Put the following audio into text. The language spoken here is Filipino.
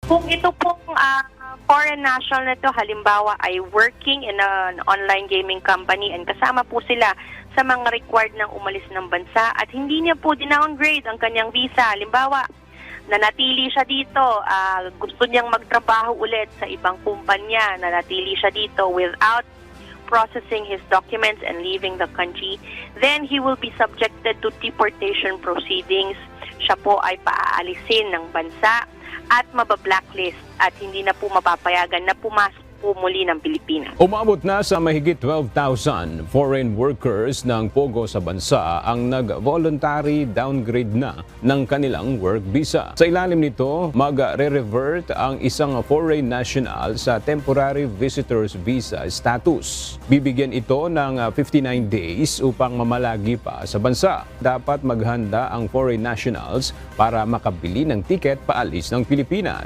Kung ito pong foreign national na ito, halimbawa ay working in an online gaming company and kasama po sila sa mga required ng umalis ng bansa at hindi niya po dinowngrade ang kanyang visa. Halimbawa, nanatili siya dito, gusto niyang magtrabaho ulit sa ibang kumpanya, nanatili siya dito without processing his documents and leaving the country, then he will be subjected to deportation proceedings. Siya po ay paaalisin ng bansa at mabablacklist at hindi na po mapapayagan na pumasok po muli ng Pilipinas. Umabot na sa mahigit 12,000 foreign workers ng POGO sa bansa ang nag-voluntary downgrade na ng kanilang work visa. Sa ilalim nito, mag-re-revert ang isang foreign national sa temporary visitor's visa status. Bibigyan ito ng 59 days upang mamalagi pa sa bansa. Dapat maghanda ang foreign nationals para makabili ng tiket paalis ng Pilipinas.